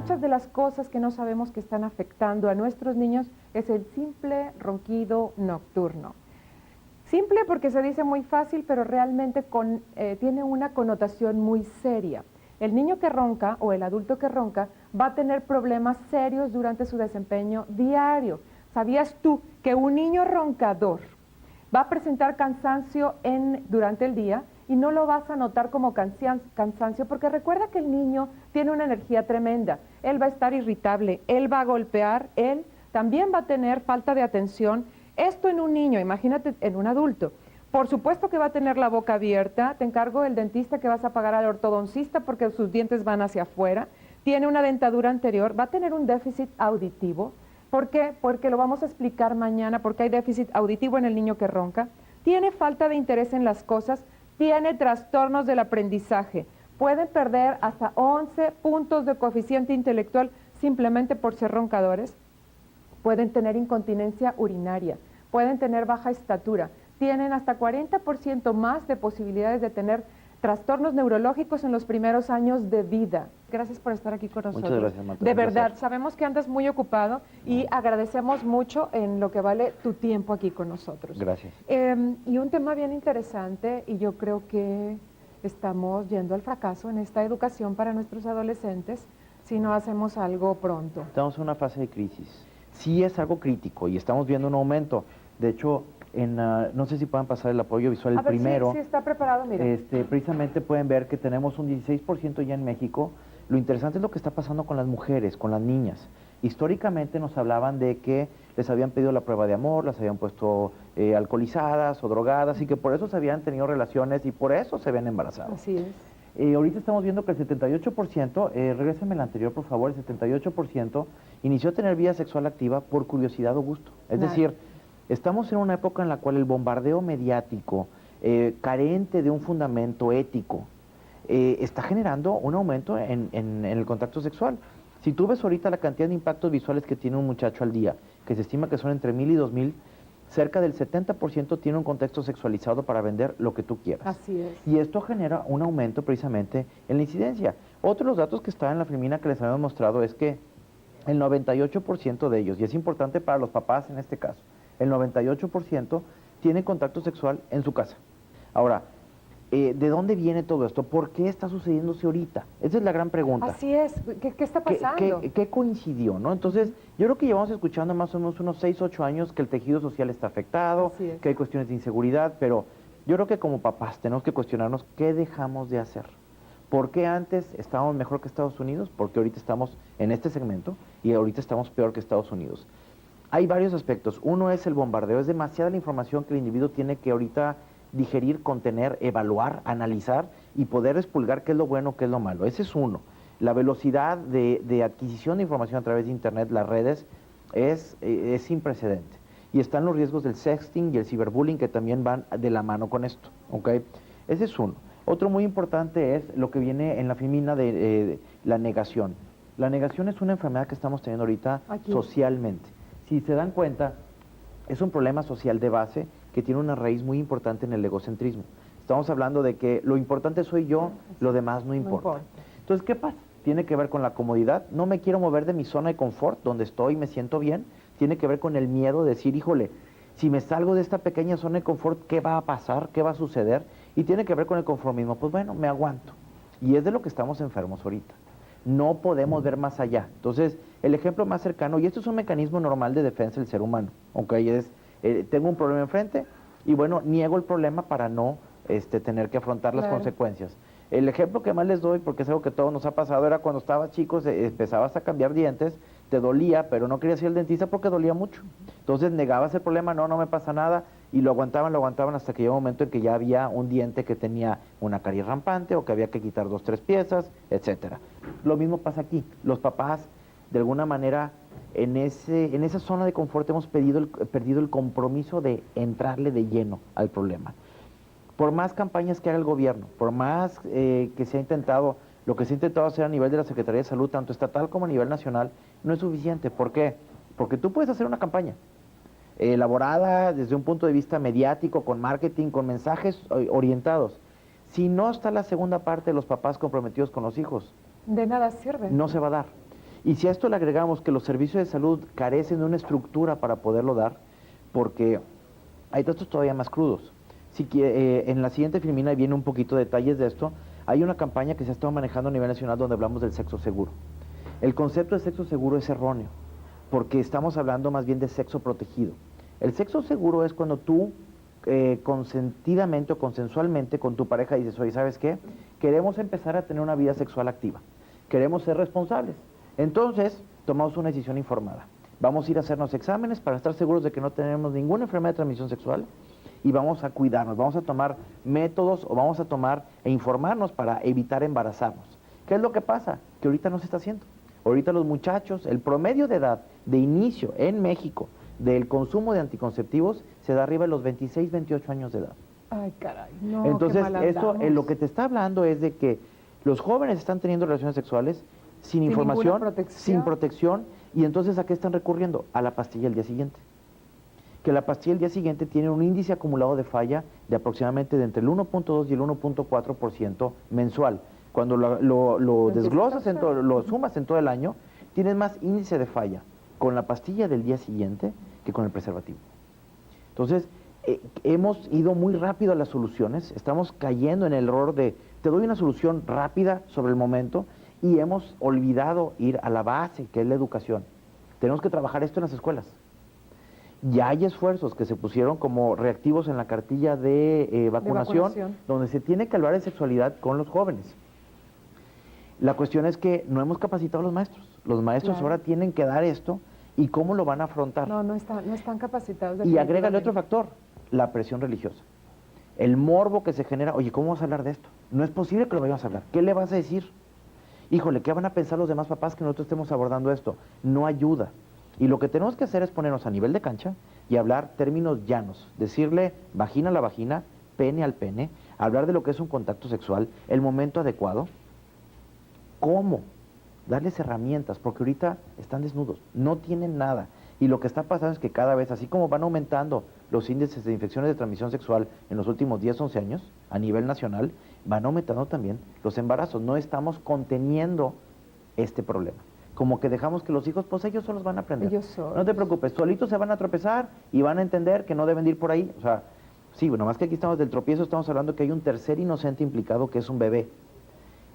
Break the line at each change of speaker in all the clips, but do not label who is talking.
muchas de las cosas que no sabemos que están afectando a nuestros niños es el simple ronquido nocturno. Simple porque se dice muy fácil, pero realmente tiene una connotación muy seria. El niño que ronca o el adulto que ronca va a tener problemas serios durante su desempeño diario. ¿Sabías tú que un niño roncador va a presentar cansancio durante el día y no lo vas a notar como cansancio? Porque recuerda que el niño tiene una energía tremenda. Él va a estar irritable, él va a golpear, él también va a tener falta de atención. Esto en un niño, imagínate en un adulto. Por supuesto que va a tener la boca abierta, te encargo el dentista que vas a pagar al ortodoncista porque sus dientes van hacia afuera, tiene una dentadura anterior, va a tener un déficit auditivo. ¿Por qué? Porque lo vamos a explicar mañana, porque hay déficit auditivo en el niño que ronca, tiene falta de interés en las cosas, tiene trastornos del aprendizaje, pueden perder hasta 11 puntos de coeficiente intelectual simplemente por ser roncadores, pueden tener incontinencia urinaria, pueden tener baja estatura, tienen hasta 40% más de posibilidades de tener trastornos neurológicos en los primeros años de vida. Gracias por estar aquí con nosotros.
Muchas gracias, Marta.
De verdad, sabemos que andas muy ocupado y agradecemos mucho en lo que vale tu tiempo aquí con nosotros.
Gracias.
Y un tema bien interesante, y yo creo que estamos yendo al fracaso en esta educación para nuestros adolescentes si no hacemos algo pronto.
Estamos en una fase de crisis. Sí es algo crítico y estamos viendo un aumento. De hecho, no sé si puedan pasar el apoyo visual, el primero.
Sí, está preparado, mira.
Precisamente pueden ver que tenemos un 16% ya en México. Lo interesante es lo que está pasando con las mujeres, con las niñas. Históricamente nos hablaban de que les habían pedido la prueba de amor, las habían puesto alcoholizadas o drogadas y que por eso se habían tenido relaciones y por eso se habían embarazado.
Así es.
Ahorita estamos viendo que el 78%, regrésame el anterior por favor, el 78% inició a tener vida sexual activa por curiosidad o gusto. Es decir, estamos en una época en la cual el bombardeo mediático, carente de un fundamento ético, está generando un aumento en el contacto sexual. Si tú ves ahorita la cantidad de impactos visuales que tiene un muchacho al día, que se estima que son entre 1,000 y 2,000, cerca del 70% tiene un contexto sexualizado para vender lo que tú quieras.
Así es.
Y esto genera un aumento precisamente en la incidencia. Otro de los datos que está en la filmina que les habíamos mostrado es que el 98% de ellos, y es importante para los papás en este caso, el 98% tiene contacto sexual en su casa. Ahora, ¿de dónde viene todo esto? ¿Por qué está sucediéndose ahorita? Esa es la gran pregunta.
Así es. ¿Qué está pasando?
¿Qué coincidió, no? Entonces, yo creo que llevamos escuchando más o menos unos 6, 8 años que el tejido social está afectado, que hay cuestiones de inseguridad, pero yo creo que como papás tenemos que cuestionarnos qué dejamos de hacer. ¿Por qué antes estábamos mejor que Estados Unidos? Porque ahorita estamos en este segmento y ahorita estamos peor que Estados Unidos. Hay varios aspectos. Uno es el bombardeo. Es demasiada la información que el individuo tiene que ahorita digerir, contener, evaluar, analizar y poder expulgar qué es lo bueno, qué es lo malo. Ese es uno. La velocidad de adquisición de información a través de Internet, las redes, es sin precedente. Y están los riesgos del sexting y el ciberbullying que también van de la mano con esto. ¿Okay? Ese es uno. Otro muy importante es lo que viene en la filmina de la negación. La negación es una enfermedad que estamos teniendo ahorita socialmente. Si se dan cuenta, es un problema social de base que tiene una raíz muy importante en el egocentrismo. Estamos hablando de que lo importante soy yo, lo demás no importa. Entonces, ¿qué pasa? Tiene que ver con la comodidad. No me quiero mover de mi zona de confort, donde estoy y me siento bien. Tiene que ver con el miedo de decir, híjole, si me salgo de esta pequeña zona de confort, ¿qué va a pasar? ¿Qué va a suceder? Y tiene que ver con el conformismo. Pues bueno, me aguanto. Y es de lo que estamos enfermos ahorita. No podemos ver más allá. Entonces, el ejemplo más cercano, y esto es un mecanismo normal de defensa del ser humano, ¿ok? Tengo un problema enfrente y bueno, niego el problema para no tener que afrontar las consecuencias. El ejemplo que más les doy, porque es algo que a todos nos ha pasado, era cuando estabas chicos, empezabas a cambiar dientes, te dolía, pero no querías ir al dentista porque dolía mucho. Entonces negabas el problema, no me pasa nada, y lo aguantaban hasta que llegó un momento en que ya había un diente que tenía una caries rampante o que había que quitar 2, 3 piezas, etcétera. Lo mismo pasa aquí. Los papás, de alguna manera, en esa zona de confort hemos perdido el compromiso de entrarle de lleno al problema. Por más campañas que haga el gobierno, por más que se ha intentado, lo que se ha intentado hacer a nivel de la Secretaría de Salud, tanto estatal como a nivel nacional, no es suficiente. ¿Por qué? Porque tú puedes hacer una campaña elaborada desde un punto de vista mediático, con marketing, con mensajes orientados. Si no está la segunda parte de los papás comprometidos con los hijos,
de nada sirve.
No se va a dar. Y si a esto le agregamos que los servicios de salud carecen de una estructura para poderlo dar, porque hay datos todavía más crudos. En la siguiente filmina viene un poquito de detalles de esto. Hay una campaña que se ha estado manejando a nivel nacional donde hablamos del sexo seguro. El concepto de sexo seguro es erróneo, porque estamos hablando más bien de sexo protegido. El sexo seguro es cuando tú consentidamente o consensualmente con tu pareja dices, oye, ¿sabes qué? Queremos empezar a tener una vida sexual activa. Queremos ser responsables. Entonces, tomamos una decisión informada. Vamos a ir a hacernos exámenes para estar seguros de que no tenemos ninguna enfermedad de transmisión sexual y vamos a cuidarnos, vamos a tomar métodos o vamos a tomar e informarnos para evitar embarazarnos. ¿Qué es lo que pasa? Que ahorita no se está haciendo. Ahorita los muchachos, el promedio de edad de inicio en México del consumo de anticonceptivos se da arriba de los 26, 28 años de edad.
Ay, caray, no,
entonces,
qué mal
eso
andamos.
lo que te está hablando es de que los jóvenes están teniendo relaciones sexuales sin información, sin protección, y entonces ¿a qué están recurriendo? A la pastilla el día siguiente. Que la pastilla el día siguiente tiene un índice acumulado de falla de aproximadamente de entre el 1.2 y el 1.4% mensual. Cuando lo desglosas, lo sumas en todo el año, tienes más índice de falla con la pastilla del día siguiente que con el preservativo. Entonces, hemos ido muy rápido a las soluciones, estamos cayendo en el error de, te doy una solución rápida sobre el momento, y hemos olvidado ir a la base, que es la educación. Tenemos que trabajar esto en las escuelas. Ya hay esfuerzos que se pusieron como reactivos en la cartilla de vacunación, donde se tiene que hablar de sexualidad con los jóvenes. La cuestión es que no hemos capacitado a los maestros. Los maestros ahora tienen que dar esto, ¿y cómo lo van a afrontar?
No están capacitados.
Y agrégale otro factor, la presión religiosa. El morbo que se genera, oye, ¿cómo vas a hablar de esto? No es posible que lo vayamos a hablar. ¿Qué le vas a decir? Híjole, ¿qué van a pensar los demás papás que nosotros estemos abordando esto? No ayuda. Y lo que tenemos que hacer es ponernos a nivel de cancha y hablar términos llanos. Decirle vagina a la vagina, pene al pene, hablar de lo que es un contacto sexual, el momento adecuado. ¿Cómo? Darles herramientas, porque ahorita están desnudos, no tienen nada. Y lo que está pasando es que cada vez, así como van aumentando los índices de infecciones de transmisión sexual en los últimos 10, 11 años, a nivel nacional, van aumentando también los embarazos. No estamos conteniendo este problema. Como que dejamos que los hijos, pues ellos solos van a aprender.
Ellos solos.
No te preocupes, solitos se van a tropezar y van a entender que no deben ir por ahí. O sea, sí, bueno, más que aquí estamos del tropiezo, estamos hablando que hay un tercer inocente implicado que es un bebé.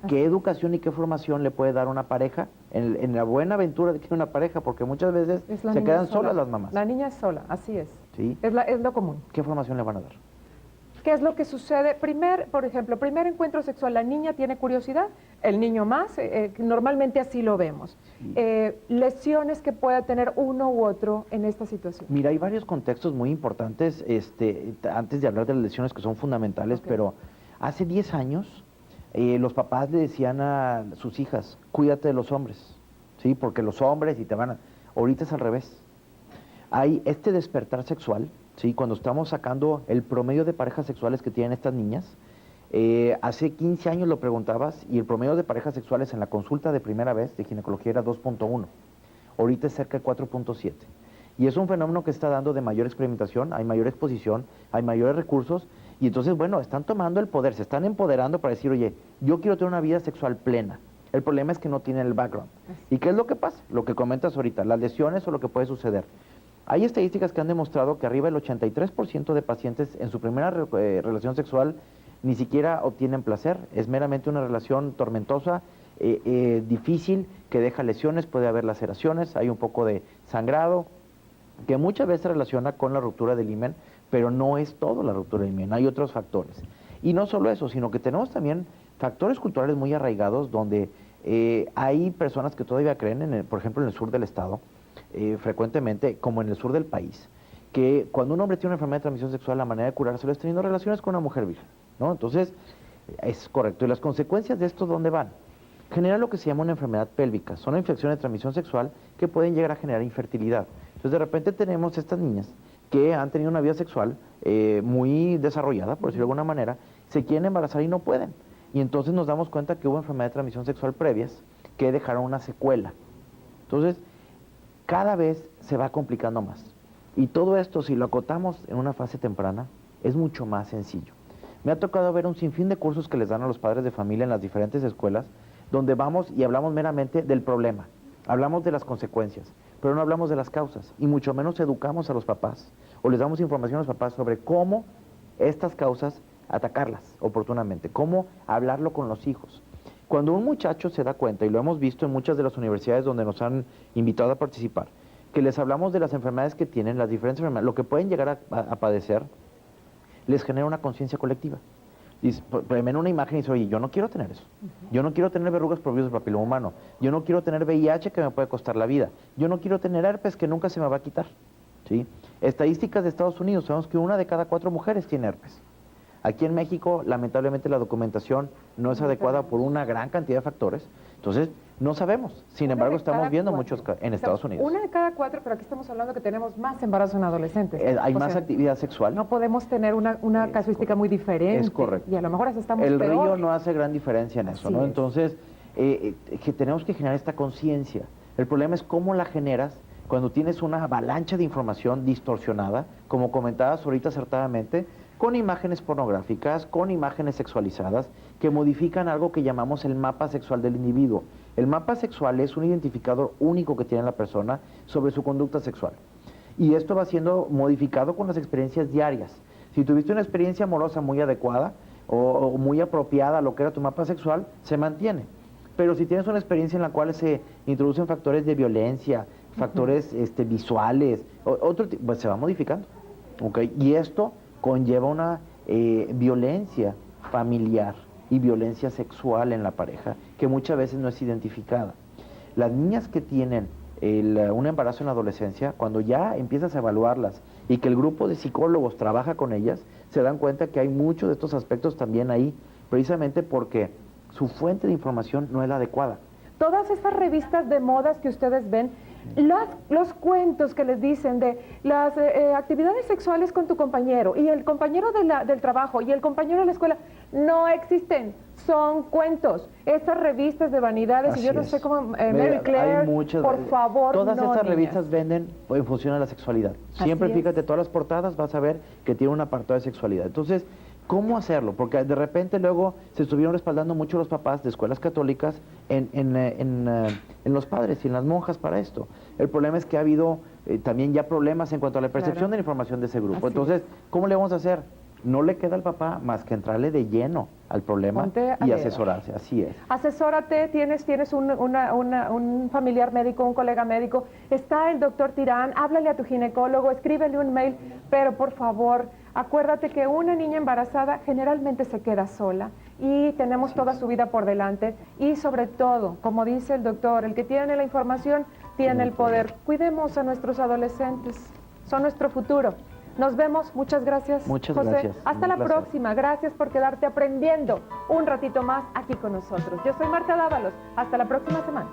¿Qué educación y qué formación le puede dar una pareja en la buena aventura de que una pareja? Porque muchas veces se quedan solas las mamás.
La niña es sola, así es.
¿Sí?
Es lo común.
¿Qué formación le van a dar?
¿Qué es lo que sucede? Por ejemplo, primer encuentro sexual, la niña tiene curiosidad, el niño más, normalmente así lo vemos. Sí. Lesiones que pueda tener uno u otro en esta situación.
Mira, hay varios contextos muy importantes, antes de hablar de las lesiones que son fundamentales, pero hace 10 años los papás le decían a sus hijas, cuídate de los hombres, ¿sí? Porque los hombres y te van a... Ahorita es al revés. Hay este despertar sexual, ¿sí? Cuando estamos sacando el promedio de parejas sexuales que tienen estas niñas, hace 15 años lo preguntabas y el promedio de parejas sexuales en la consulta de primera vez de ginecología era 2.1. Ahorita es cerca de 4.7. Y es un fenómeno que está dando de mayor experimentación, hay mayor exposición, hay mayores recursos, y entonces, bueno, están tomando el poder, se están empoderando para decir, oye, yo quiero tener una vida sexual plena. El problema es que no tienen el background. ¿Y qué es lo que pasa? Lo que comentas ahorita, las lesiones o lo que puede suceder. Hay estadísticas que han demostrado que arriba del 83% de pacientes en su primera relación sexual ni siquiera obtienen placer, es meramente una relación tormentosa, difícil, que deja lesiones, puede haber laceraciones, hay un poco de sangrado, que muchas veces se relaciona con la ruptura del himen, pero no es todo la ruptura del himen, hay otros factores. Y no solo eso, sino que tenemos también factores culturales muy arraigados donde hay personas que todavía creen, por ejemplo, en el sur del estado, frecuentemente, como en el sur del país, que cuando un hombre tiene una enfermedad de transmisión sexual, la manera de curárselo es teniendo relaciones con una mujer virgen, ¿no? Entonces, es correcto. ¿Y las consecuencias de esto dónde van? Genera lo que se llama una enfermedad pélvica. Son infecciones de transmisión sexual que pueden llegar a generar infertilidad. Entonces, de repente tenemos estas niñas que han tenido una vida sexual muy desarrollada, por decirlo de alguna manera, se quieren embarazar y no pueden. Y entonces nos damos cuenta que hubo enfermedad de transmisión sexual previas que dejaron una secuela. Entonces, cada vez se va complicando más. Y todo esto, si lo acotamos en una fase temprana, es mucho más sencillo. Me ha tocado ver un sinfín de cursos que les dan a los padres de familia en las diferentes escuelas, donde vamos y hablamos meramente del problema. Hablamos de las consecuencias, pero no hablamos de las causas, y mucho menos educamos a los papás, o les damos información a los papás sobre cómo estas causas atacarlas oportunamente, cómo hablarlo con los hijos. Cuando un muchacho se da cuenta, y lo hemos visto en muchas de las universidades donde nos han invitado a participar, que les hablamos de las enfermedades que tienen, las diferentes enfermedades, lo que pueden llegar a padecer, les genera una conciencia colectiva. Ven una imagen y dice, oye, yo no quiero tener eso. Yo no quiero tener verrugas por virus del papiloma humano. Yo no quiero tener VIH que me puede costar la vida. Yo no quiero tener herpes que nunca se me va a quitar. ¿Sí? Estadísticas de Estados Unidos, sabemos que 1 de cada 4 mujeres tiene herpes. Aquí en México, lamentablemente, la documentación no es adecuada por una gran cantidad de factores. Entonces, no sabemos. Sin embargo, estamos viendo muchos en Estados Unidos.
1 de cada 4, pero aquí estamos hablando que tenemos más embarazos en adolescentes.
Hay más actividad sexual.
No podemos tener una casuística muy diferente.
Es correcto.
Y a lo mejor estamos
El
peor.
río no hace gran diferencia en eso, ¿no? Entonces, que tenemos que generar esta conciencia. El problema es cómo la generas cuando tienes una avalancha de información distorsionada, como comentabas ahorita acertadamente, con imágenes pornográficas, con imágenes sexualizadas, que modifican algo que llamamos el mapa sexual del individuo. El mapa sexual es un identificador único que tiene la persona sobre su conducta sexual. Y esto va siendo modificado con las experiencias diarias. Si tuviste una experiencia amorosa muy adecuada o muy apropiada a lo que era tu mapa sexual, se mantiene. Pero si tienes una experiencia en la cual se introducen factores de violencia, factores visuales, pues se va modificando. ¿Okay? Y esto conlleva una violencia familiar y violencia sexual en la pareja, que muchas veces no es identificada. Las niñas que tienen un embarazo en la adolescencia, cuando ya empiezas a evaluarlas y que el grupo de psicólogos trabaja con ellas, se dan cuenta que hay muchos de estos aspectos también ahí, precisamente porque su fuente de información no es la adecuada.
Todas estas revistas de modas que ustedes ven, los cuentos que les dicen de las actividades sexuales con tu compañero y el compañero del trabajo y el compañero de la escuela, no existen, son cuentos. Estas revistas de vanidades,
Así
y yo no
es.
sé cómo, Mary Claire, por favor,
todas
no,
estas
niñas.
revistas venden en función a la sexualidad. Siempre fíjate, todas las portadas vas a ver que tiene un apartado de sexualidad. Entonces, ¿cómo hacerlo? Porque de repente luego se estuvieron respaldando mucho los papás de escuelas católicas en los padres y en las monjas para esto. El problema es que ha habido también ya problemas en cuanto a la percepción de la información de ese grupo. Entonces, ¿cómo le vamos a hacer? No le queda al papá más que entrarle de lleno al problema y asesorarse. Así es.
Asesórate, tienes un familiar médico, un colega médico, está el doctor Tirán, háblale a tu ginecólogo, escríbele un mail, pero por favor, acuérdate que una niña embarazada generalmente se queda sola y tenemos toda su vida por delante y sobre todo, como dice el doctor, el que tiene la información tiene el poder. Cuidemos a nuestros adolescentes, son nuestro futuro. Nos vemos, muchas gracias,
Muchas
José.
gracias.
Hasta la próxima, gracias por quedarte aprendiendo un ratito más aquí con nosotros. Yo soy Marta Dávalos, hasta la próxima semana.